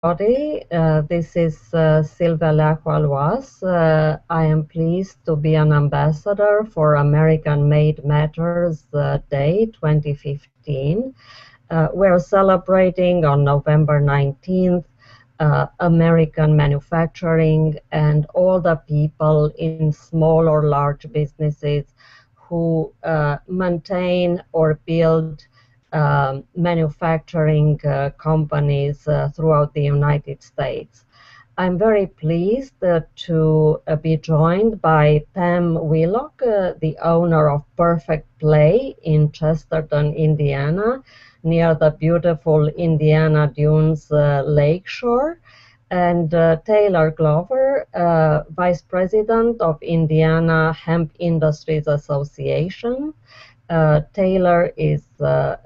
everybody. This is Silvia Leahu-Aluas. I am pleased to be an ambassador for American Made Matters Day 2015. We're celebrating on November 19th American manufacturing and all the people in small or large businesses who maintain or build manufacturing companies throughout the United States. I'm very pleased to be joined by Pam Wheelock, the owner of Purrfectplay in Chesterton, Indiana, near the beautiful Indiana Dunes lakeshore, and Tayler Glover, Vice President of Indiana Hemp Industries Association. Tayler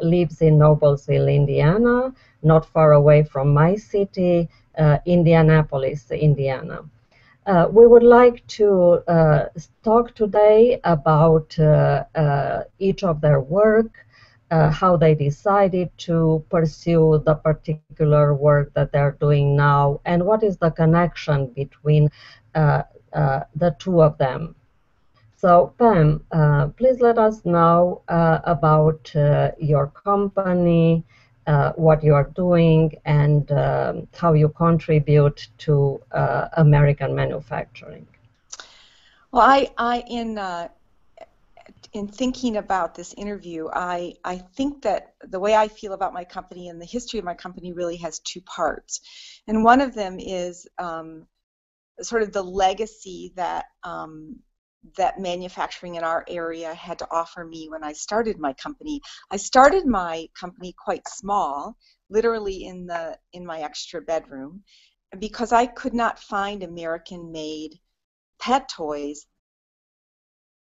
lives in Noblesville, Indiana, not far away from my city, Indianapolis, Indiana. We would like to talk today about each of their work, how they decided to pursue the particular work that they're doing now, and what is the connection between the two of them. So, Pam, please let us know about your company, what you are doing, and how you contribute to American manufacturing. Well, in thinking about this interview, I think that the way I feel about my company and the history of my company really has two parts. And one of them is sort of the legacy that that manufacturing in our area had to offer me when I started my company. I started my company quite small, literally in my extra bedroom, because I could not find American-made pet toys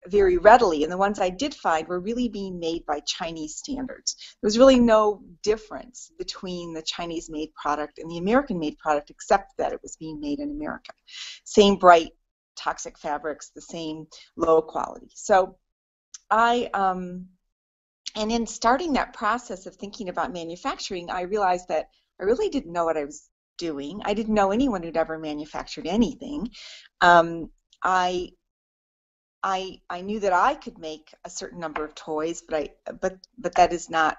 very readily, and the ones I did find were really being made by Chinese standards. There was really no difference between the Chinese-made product and the American-made product, except that it was being made in America. Same bright, toxic fabrics, the same low quality. So and in starting that process of thinking about manufacturing, I realized that I really didn't know what I was doing. I didn't know anyone who'd ever manufactured anything. I knew that I could make a certain number of toys, but that is not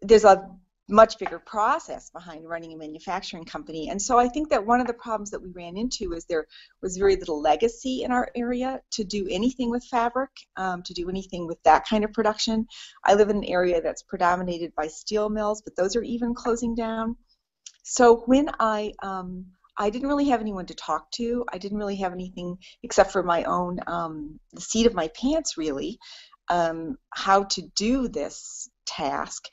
there's a much bigger process behind running a manufacturing company. And so I think that one of the problems that we ran into is there was very little legacy in our area to do anything with fabric, to do anything with that kind of production. I live in an area that's predominated by steel mills, but those are even closing down. So when I didn't really have anyone to talk to. I didn't really have anything except for my own, the seat of my pants, really, how to do this task.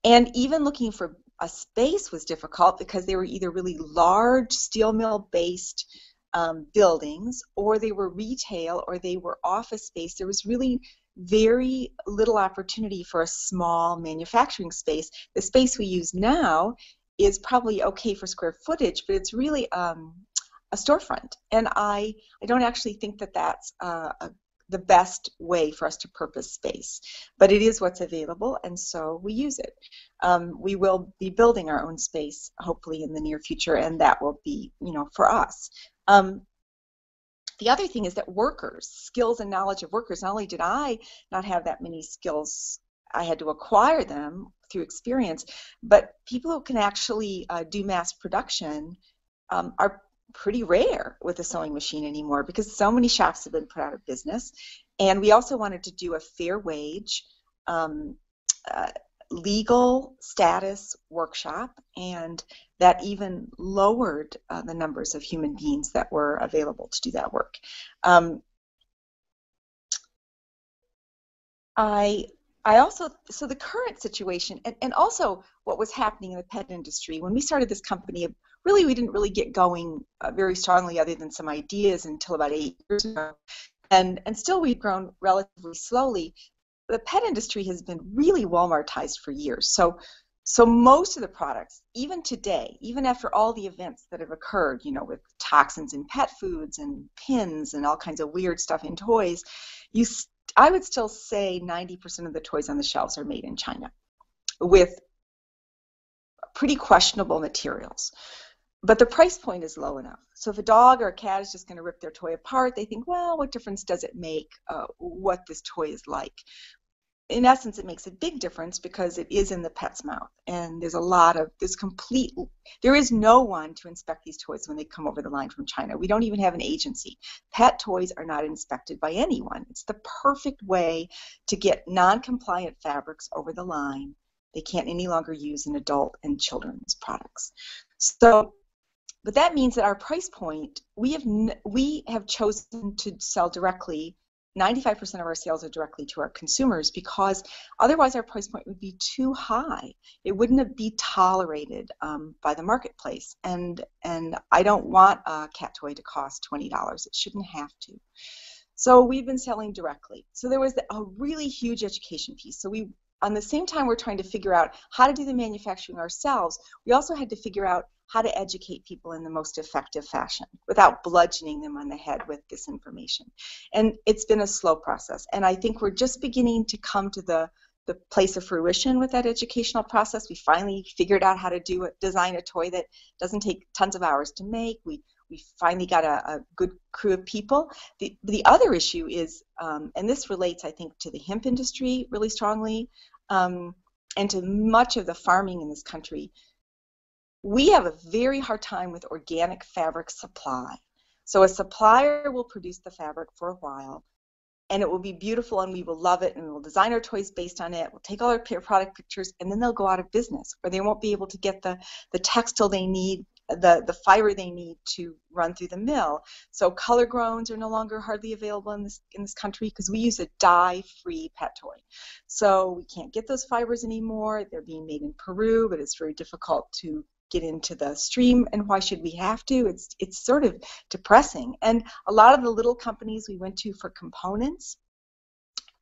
And even looking for a space was difficult because they were either really large steel mill-based buildings, or they were retail, or they were office space. There was really very little opportunity for a small manufacturing space. The space we use now is probably okay for square footage, but it's really a storefront. And I don't actually think that that's the best way for us to purpose space. But it is what's available, and so we use it. We will be building our own space, hopefully, in the near future, and that will be, for us. The other thing is that workers, skills and knowledge of workers, not only did I not have that many skills, I had to acquire them through experience, but people who can actually do mass production are pretty rare with a sewing machine anymore, because so many shops have been put out of business. And we also wanted to do a fair wage, legal status workshop, and that even lowered the numbers of human beings that were available to do that work. So the current situation, and also what was happening in the pet industry, when we started this company, really we didn't really get going very strongly other than some ideas until about 8 years ago. And still we've grown relatively slowly. The pet industry has been really Walmartized for years. So most of the products, even today, even after all the events that have occurred, with toxins in pet foods and pins and all kinds of weird stuff in toys, I would still say 90% of the toys on the shelves are made in China, with pretty questionable materials. But the price point is low enough. So if a dog or a cat is just going to rip their toy apart, they think, well, what difference does it make what this toy is like? In essence, it makes a big difference because it is in the pet's mouth, and there is no one to inspect these toys when they come over the line from China. We don't even have an agency. Pet toys are not inspected by anyone. It's the perfect way to get non-compliant fabrics over the line. They can't any longer use in adult and children's products. So, but that means that our price point, we have chosen to sell directly. 95% of our sales are directly to our consumers because otherwise our price point would be too high. It wouldn't be tolerated by the marketplace. And I don't want a cat toy to cost $20. It shouldn't have to. So we've been selling directly. So there was a really huge education piece. So on the same time we're trying to figure out how to do the manufacturing ourselves, we also had to figure out how to educate people in the most effective fashion without bludgeoning them on the head with this information. And it's been a slow process. And I think we're just beginning to come to the place of fruition with that educational process. We finally figured out how to design a toy that doesn't take tons of hours to make. We finally got a good crew of people. The other issue is, and this relates, I think, to the hemp industry really strongly, and to much of the farming in this country. We have a very hard time with organic fabric supply. So a supplier will produce the fabric for a while, and it will be beautiful, and we will love it, and we'll design our toys based on it. We'll take all our product pictures, and then they'll go out of business, or they won't be able to get the textile they need, the fiber they need to run through the mill. So color groans are no longer hardly available in this country because we use a dye-free pet toy. So we can't get those fibers anymore. They're being made in Peru, but it's very difficult to get into the stream, and why should we have to? It's sort of depressing. And a lot of the little companies we went to for components,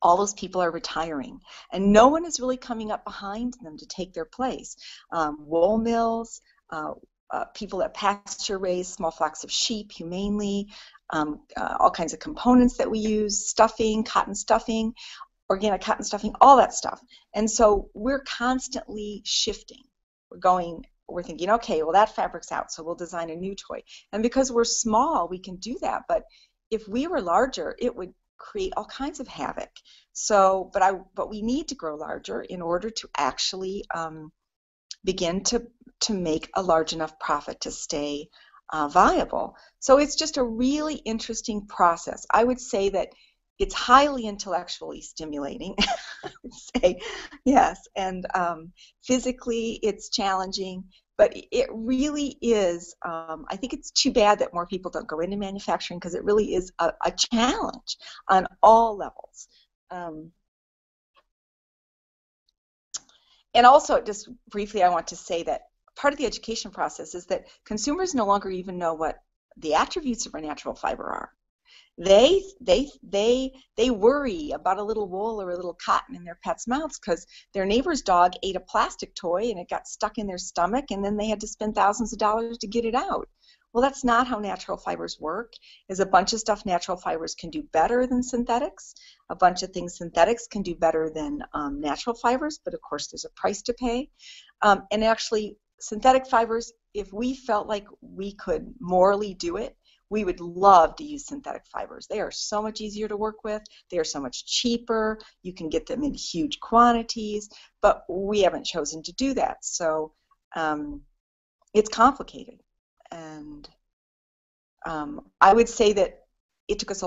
all those people are retiring, and no one is really coming up behind them to take their place. Wool mills, people that pasture raise small flocks of sheep humanely, all kinds of components that we use, stuffing, cotton stuffing, organic cotton stuffing, all that stuff. And so we're constantly shifting. We're thinking, okay, well, that fabric's out, so we'll design a new toy. And because we're small, we can do that. But if we were larger, it would create all kinds of havoc. So, but we need to grow larger in order to actually begin to make a large enough profit to stay viable. So it's just a really interesting process. I would say that it's highly intellectually stimulating, I would say, yes, and physically it's challenging, but it really is, I think it's too bad that more people don't go into manufacturing because it really is a challenge on all levels. And also, just briefly, I want to say that part of the education process is that consumers no longer even know what the attributes of a natural fiber are. They worry about a little wool or a little cotton in their pet's mouths because their neighbor's dog ate a plastic toy and it got stuck in their stomach, and then they had to spend thousands of dollars to get it out. Well, that's not how natural fibers work. There's a bunch of stuff natural fibers can do better than synthetics. A bunch of things synthetics can do better than natural fibers, but of course there's a price to pay. And actually, synthetic fibers, if we felt like we could morally do it, we would love to use synthetic fibers. They are so much easier to work with. They are so much cheaper. You can get them in huge quantities, but we haven't chosen to do that. So it's complicated. And I would say that it took us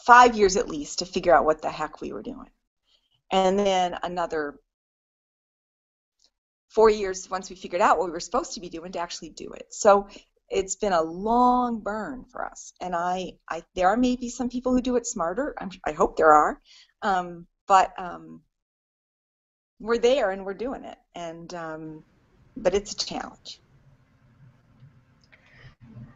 5 years at least to figure out what the heck we were doing. And then another 4 years once we figured out what we were supposed to be doing to actually do it. So it's been a long burn for us, and there are maybe some people who do it smarter. I hope there are, but we're there and we're doing it, and but it's a challenge.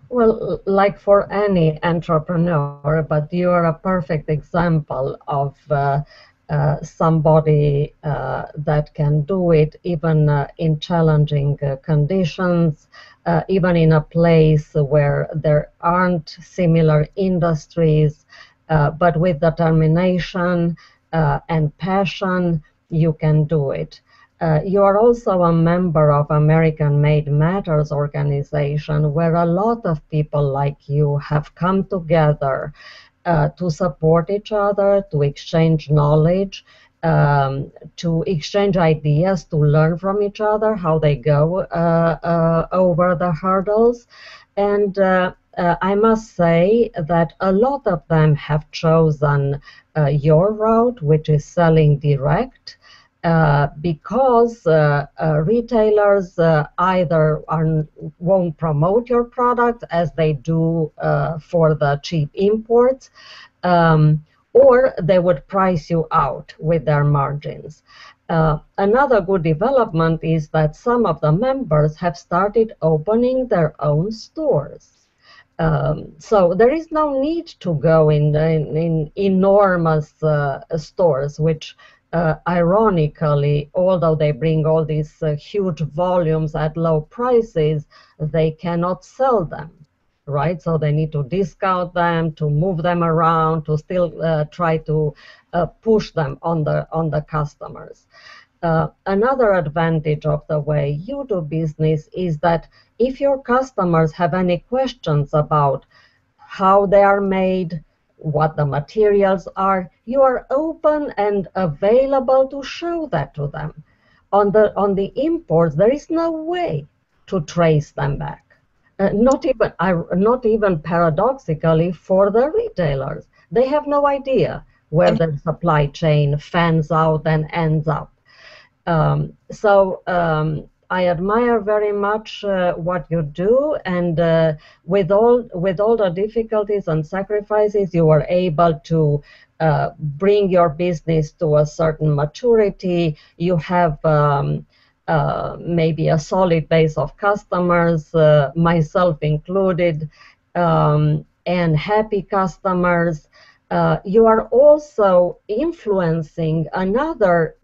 Well, like for any entrepreneur, but you are a perfect example of somebody that can do it even in challenging conditions, even in a place where there aren't similar industries, but with determination and passion, you can do it. You are also a member of American Made Matters organization, where a lot of people like you have come together to support each other, to exchange knowledge, to exchange ideas, to learn from each other how they go over the hurdles. And I must say that a lot of them have chosen your route, which is selling direct. Because retailers either won't promote your product as they do for the cheap imports, um, or they would price you out with their margins. Another good development is that some of the members have started opening their own stores. So there is no need to go in enormous stores, which ironically, although they bring all these huge volumes at low prices, they cannot sell them, right? So they need to discount them, to move them around, to still try to push them on the customers. Another advantage of the way you do business is that if your customers have any questions about how they are made, what the materials are, you are open and available to show that to them. On the imports, there is no way to trace them back. Not even paradoxically for the retailers. They have no idea where their supply chain fans out and ends up. So I admire very much what you do, and with all the difficulties and sacrifices, you are able to bring your business to a certain maturity. You have maybe a solid base of customers, myself included, and happy customers. You are also influencing another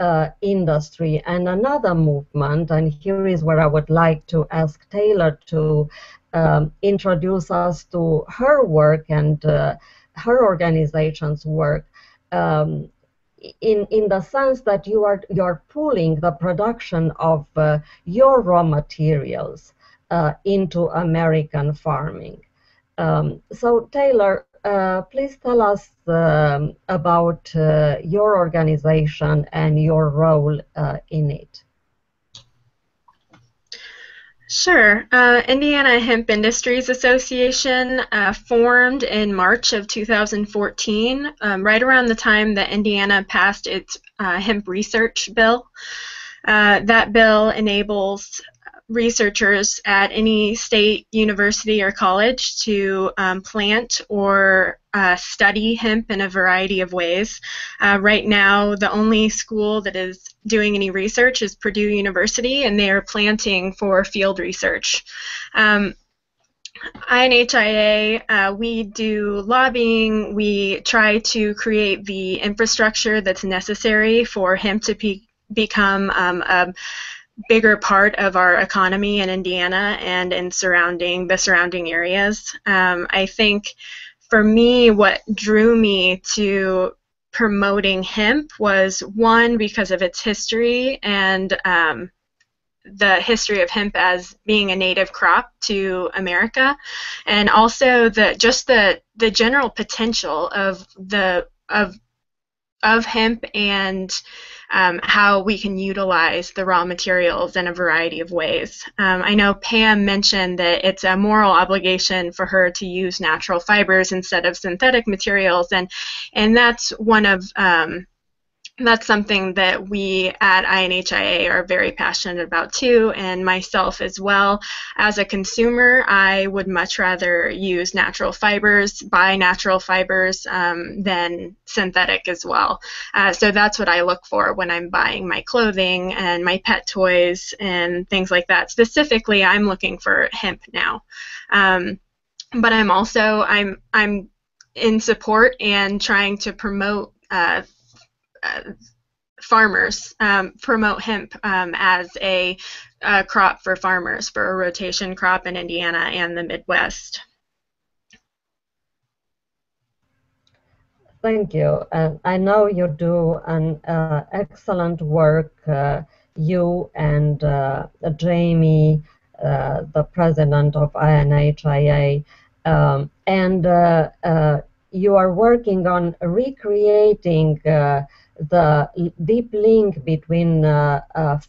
industry and another movement. And here is where I would like to ask Tayler to introduce us to her work and her organization's work. In the sense that you're pulling the production of your raw materials into American farming. So Tayler, please tell us about your organization and your role in it. Sure. Indiana Hemp Industries Association formed in March of 2014, right around the time that Indiana passed its hemp research bill. That bill enables researchers at any state university or college to plant or study hemp in a variety of ways. Right now, the only school that is doing any research is Purdue University, and they are planting for field research. INHIA, we do lobbying. We try to create the infrastructure that's necessary for hemp to become a bigger part of our economy in Indiana and in the surrounding areas. I think for me, what drew me to promoting hemp was, one, because of its history and the history of hemp as being a native crop to America, and also the general potential of hemp and how we can utilize the raw materials in a variety of ways. I know Pam mentioned that it's a moral obligation for her to use natural fibers instead of synthetic materials, and that's that's something that we at INHIA are very passionate about too, and myself as well. As a consumer, I would much rather use natural fibers, buy natural fibers, than synthetic as well. So that's what I look for when I'm buying my clothing and my pet toys and things like that. Specifically, I'm looking for hemp now. But I'm in support and trying to promote farmers, promote hemp as a crop for farmers, for a rotation crop in Indiana and the Midwest. Thank you. I know you do an excellent work you and Jamie, the president of INHIA, and you are working on recreating the deep link between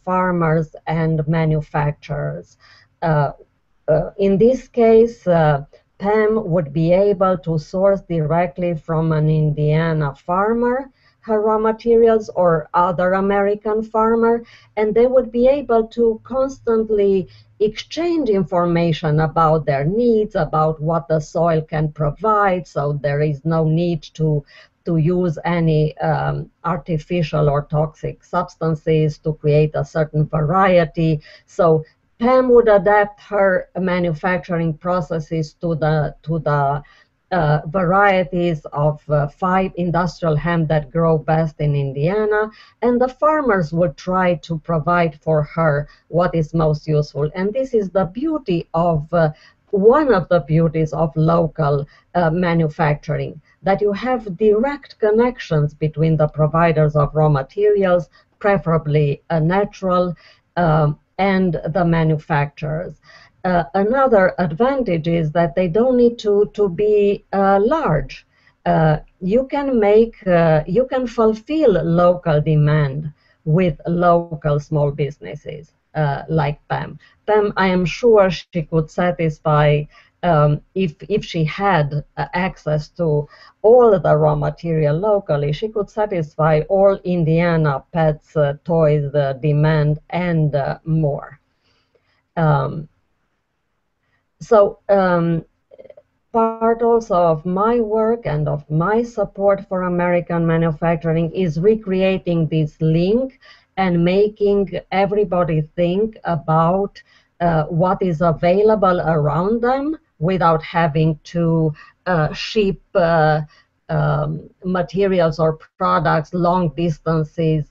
farmers and manufacturers. In this case, Pam would be able to source directly from an Indiana farmer her raw materials or other American farmer, and they would be able to constantly exchange information about their needs, about what the soil can provide, so there is no need to use any artificial or toxic substances to create a certain variety. So Pam would adapt her manufacturing processes to the varieties of 5 industrial hemp that grow best in Indiana, and the farmers would try to provide for her what is most useful. And this is the beauty of one of the beauties of local manufacturing, that you have direct connections between the providers of raw materials, preferably natural, and the manufacturers. Another advantage is that they don't need to be large. You can fulfill local demand with local small businesses like Pam. Pam, I am sure she could satisfy if she had access to all the raw material locally, she could satisfy all Indiana pets, toys, demand, and more. Um, so part also of my work and of my support for American manufacturing is recreating this link and making everybody think about what is available around them without having to ship materials or products long distances,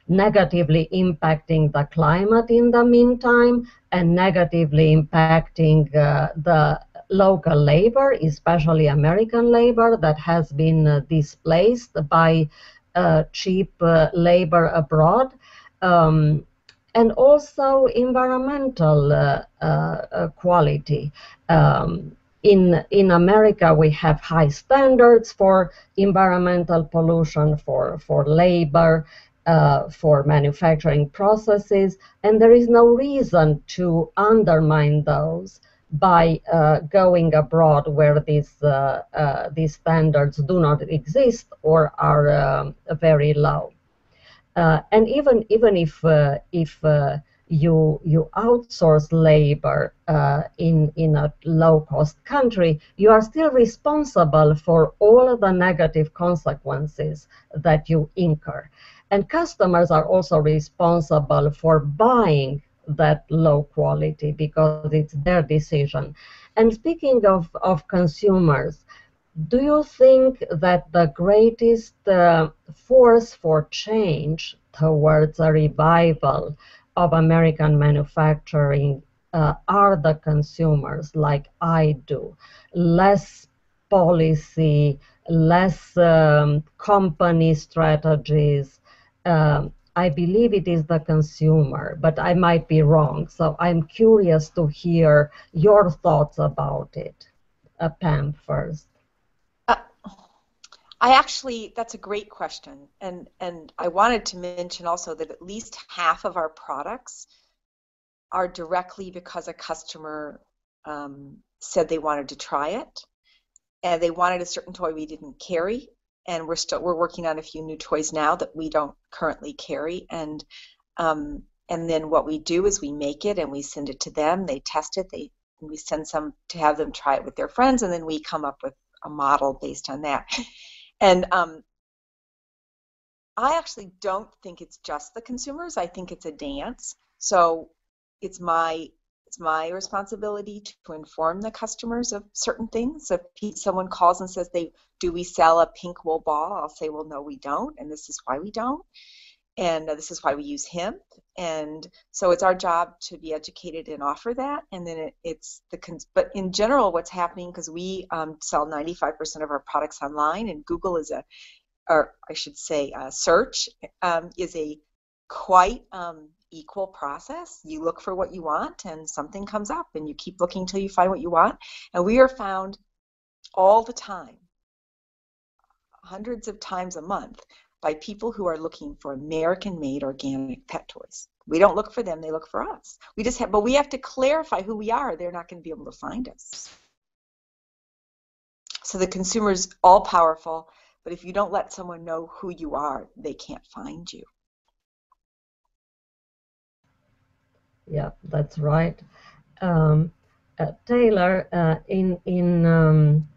negatively impacting the climate in the meantime and negatively impacting the local labor, especially American labor that has been displaced by cheap labor abroad. And also environmental quality. In America, we have high standards for environmental pollution, for labor, for manufacturing processes, and there is no reason to undermine those by going abroad where these standards do not exist or are very low. And even if you outsource labor in a low-cost country, you are still responsible for all of the negative consequences that you incur. And customers are also responsible for buying that low quality because it's their decision. And speaking of consumers, do you think that the greatest force for change towards a revival of American manufacturing are the consumers, like I do? Less policy, less company strategies. I believe it is the consumer, but I might be wrong. So I'm curious to hear your thoughts about it. Pam first. That's a great question, and I wanted to mention also that at least half of our products are directly because a customer said they wanted to try it, and they wanted a certain toy we didn't carry, and we're working on a few new toys now that we don't currently carry, and then what we do is we make it and we send it to them, they test it, we send some to have them try it with their friends, and then we come up with a model based on that. And I actually don't think it's just the consumers. I think it's a dance. So it's my responsibility to inform the customers of certain things. If someone calls and says, do we sell a pink wool ball? I'll say, well, no, we don't, and this is why we don't. And this is why we use hemp. And so it's our job to be educated and offer that. And then but in general, what's happening, because we sell 95% of our products online, and Google is search is a quite equal process. You look for what you want and something comes up, and you keep looking until you find what you want. And we are found all the time, hundreds of times a month, by people who are looking for American-made organic pet toys. We don't look for them, they look for us. But we have to clarify who we are. They're not going to be able to find us. So the consumer's all powerful, but if you don't let someone know who you are, they can't find you. Yeah, that's right. Taylor, in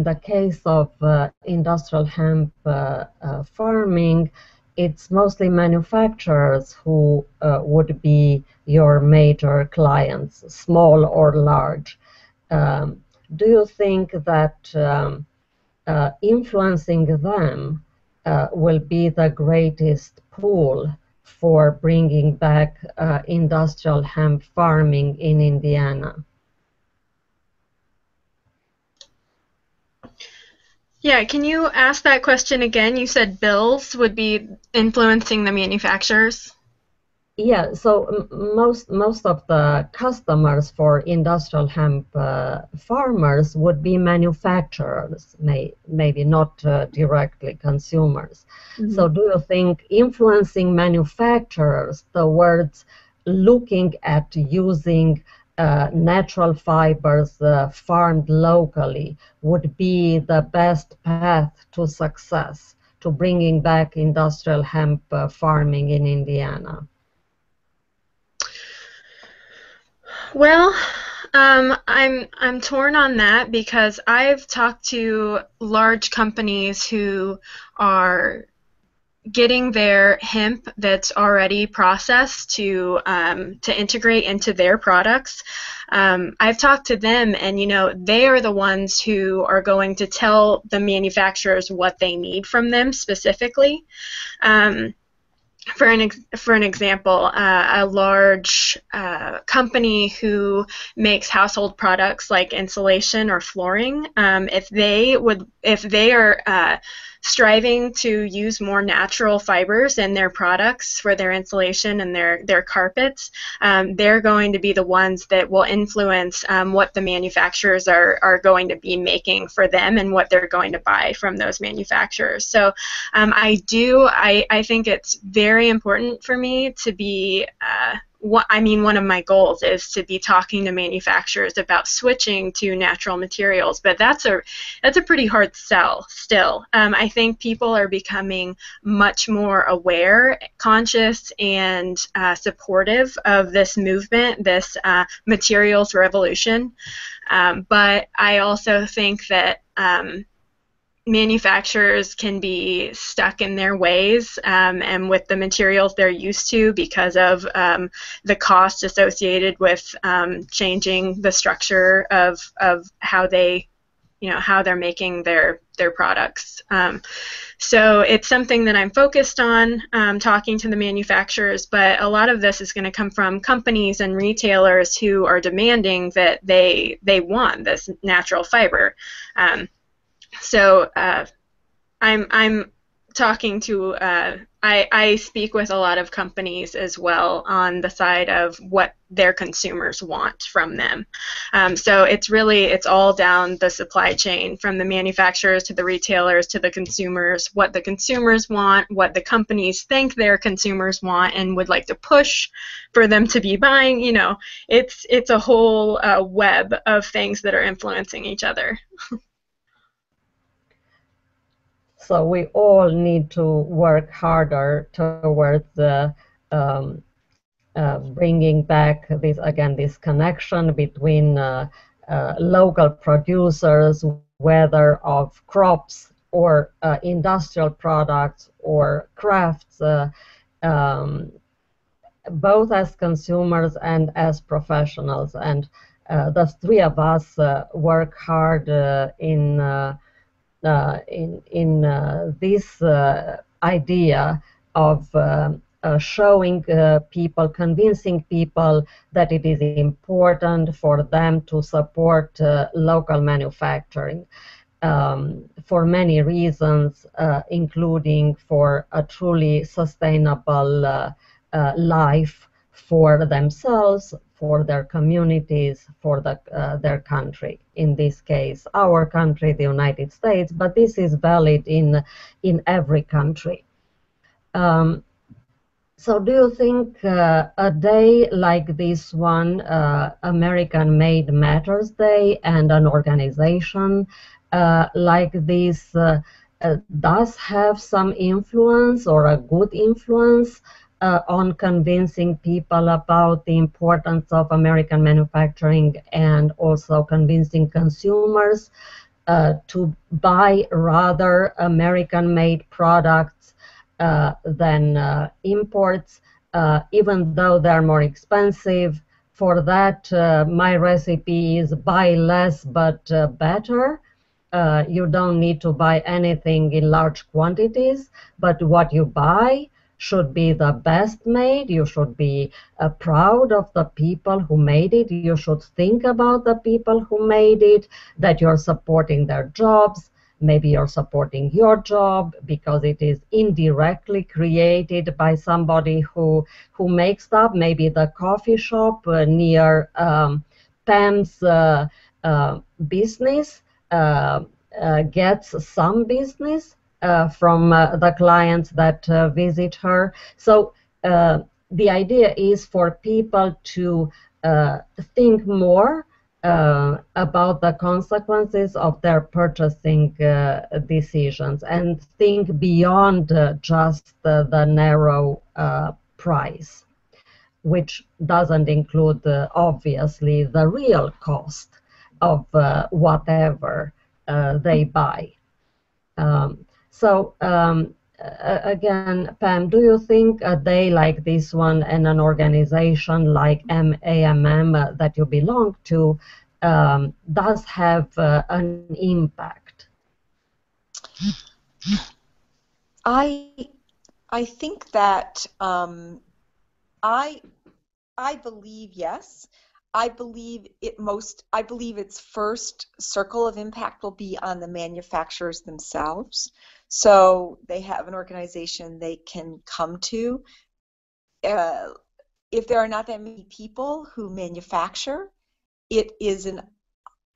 the case of industrial hemp farming, it's mostly manufacturers who would be your major clients, small or large. Do you think that influencing them will be the greatest pull for bringing back industrial hemp farming in Indiana? Yeah, can you ask that question again? You said bills would be influencing the manufacturers? Yeah, so most of the customers for industrial hemp farmers would be manufacturers, maybe not directly consumers. Mm-hmm. So do you think influencing manufacturers towards looking at using natural fibers farmed locally would be the best path to success, to bringing back industrial hemp farming in Indiana? Well, I'm torn on that because I've talked to large companies who are getting their hemp that's already processed to integrate into their products. I've talked to them, and they are the ones who are going to tell the manufacturers what they need from them specifically. For an example, a large company who makes household products like insulation or flooring, if they are striving to use more natural fibers in their products for their insulation and their carpets, they're going to be the ones that will influence what the manufacturers are going to be making for them and what they're going to buy from those manufacturers. So I think it's very important for me to be one of my goals is to be talking to manufacturers about switching to natural materials, but that's a pretty hard sell still. I think people are becoming much more aware, conscious, and supportive of this movement, this materials revolution. But I also think that manufacturers can be stuck in their ways and with the materials they're used to because of the cost associated with changing the structure of how they're making their products. So it's something that I'm focused on, talking to the manufacturers, but a lot of this is going to come from companies and retailers who are demanding that they want this natural fiber. So I'm talking to, I speak with a lot of companies as well on the side of what their consumers want from them. So it's all down the supply chain, from the manufacturers to the retailers to the consumers, what the consumers want, what the companies think their consumers want and would like to push for them to be buying. It's a whole web of things that are influencing each other. So we all need to work harder towards bringing back this connection between local producers, whether of crops or industrial products or crafts, both as consumers and as professionals. And the three of us work hard in this idea of showing people, convincing people that it is important for them to support local manufacturing. for many reasons, including for a truly sustainable life for themselves, for their communities, for their country. In this case, our country, the United States, but this is valid in every country. So do you think a day like this one, American Made Matters Day, and an organization like this does have some influence, or a good influence, on convincing people about the importance of American manufacturing, and also convincing consumers to buy rather American-made products than imports, even though they're more expensive? For that, my recipe is buy less but better. You don't need to buy anything in large quantities, but what you buy should be the best made. You should be proud of the people who made it. You should think about the people who made it, that you're supporting their jobs. Maybe you're supporting your job because it is indirectly created by somebody who makes stuff. Maybe the coffee shop near Pam's business gets some business from the clients that visit her. So the idea is for people to think more about the consequences of their purchasing decisions, and think beyond just the narrow price, which doesn't include, obviously, the real cost of whatever they buy. Again, Pam, do you think a day like this one, and an organization like AMM that you belong to does have an impact? I think that I believe yes. I believe its first circle of impact will be on the manufacturers themselves. So they have an organization they can come to. If there are not that many people who manufacture, it is an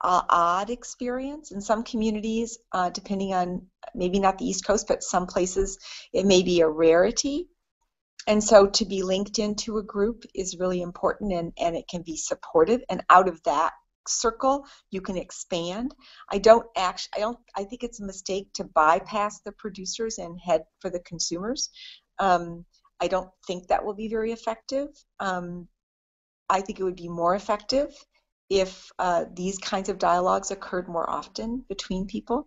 odd experience. In some communities, depending on, maybe not the East Coast, but some places, it may be a rarity. And so to be linked into a group is really important, and it can be supportive. And out of that circle, you can expand. I think it's a mistake to bypass the producers and head for the consumers. I don't think that will be very effective. I think it would be more effective if these kinds of dialogues occurred more often between people.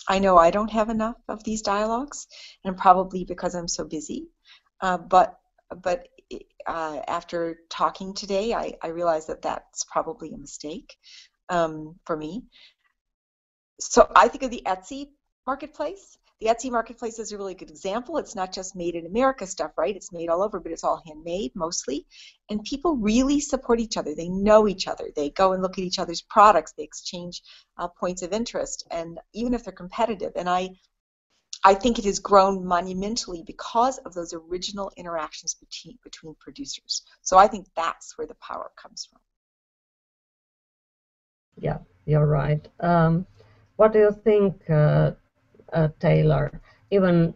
I know I don't have enough of these dialogues, and probably because I'm so busy. But after talking today, I realize that that's probably a mistake for me. So I think of the Etsy marketplace. The Etsy marketplace is a really good example. It's not just made in America stuff, right? It's made all over, but it's all handmade mostly. And people really support each other. They know each other. They go and look at each other's products. They exchange points of interest, and even if they're competitive. And I think it has grown monumentally because of those original interactions between producers. So I think that's where the power comes from. Yeah, you're right. What do you think, Taylor? Even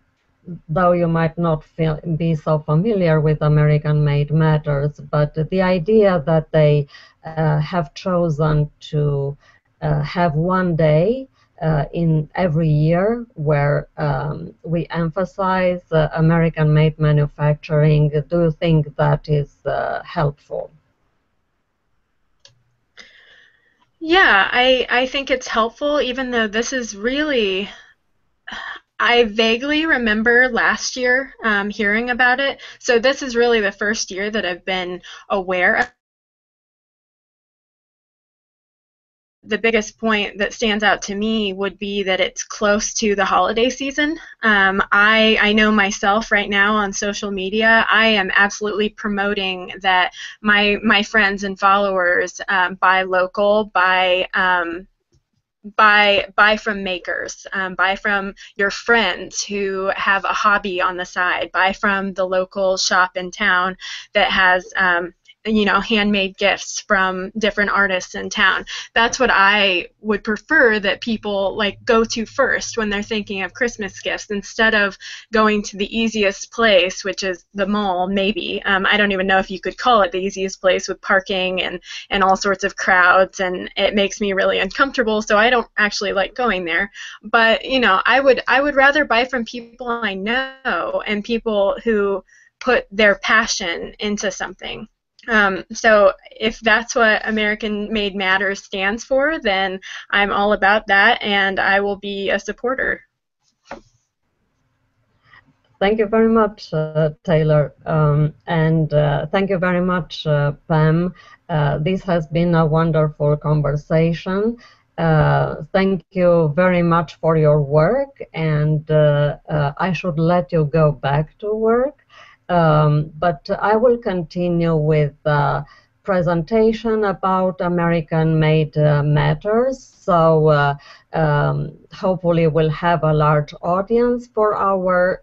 though you might not be so familiar with American Made Matters, but the idea that they have chosen to have one day in every year where we emphasize American-made manufacturing, do you think that is helpful? Yeah, I think it's helpful, even though this is really, I vaguely remember last year hearing about it. So this is really the first year that I've been aware of. The biggest point that stands out to me would be that it's close to the holiday season. I know myself right now on social media, I am absolutely promoting that my friends and followers buy local, buy buy from makers, buy from your friends who have a hobby on the side, buy from the local shop in town that has handmade gifts from different artists in town. That's what I would prefer that people like go to first when they're thinking of Christmas gifts, instead of going to the easiest place, which is the mall, maybe. I don't even know if you could call it the easiest place with parking and all sorts of crowds, and it makes me really uncomfortable, so I don't actually like going there. But I would rather buy from people I know and people who put their passion into something. So if that's what American Made Matters stands for, then I'm all about that, and I will be a supporter. Thank you very much, Taylor, and thank you very much, Pam. This has been a wonderful conversation. Thank you very much for your work, and I should let you go back to work. But I will continue with the presentation about American-made matters. So hopefully we'll have a large audience for our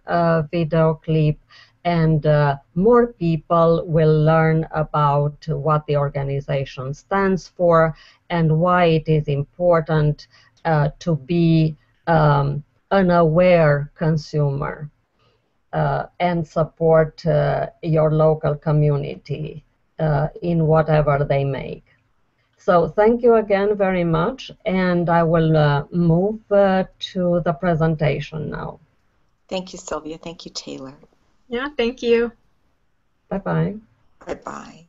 video clip, and more people will learn about what the organization stands for and why it is important to be an aware consumer. And support your local community in whatever they make. So thank you again very much, and I will move to the presentation now. Thank you, Sylvia. Thank you, Taylor. Yeah, thank you. Bye-bye. Bye-bye.